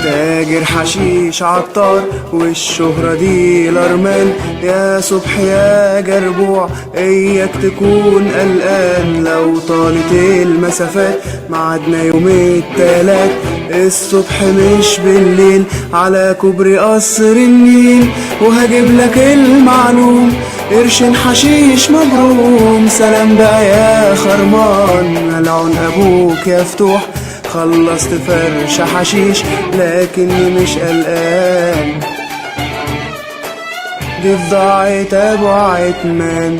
تاجر حشيش عطار والشهرة دي الأرمان، يا صبح يا جربوع إياك تكون قلقان، لو طالت المسافات معادنا يوم التلات الصبح مش بالليل على كوبري قصر النيل، وهجيب لك المعلوم قرشين حشيش مبروم. سلام بقى يا خرمان ملعون أبوك يا فتوح، خلصت فرش حشيش لكني مش قلقان، دي بضاعة أبو عتمان.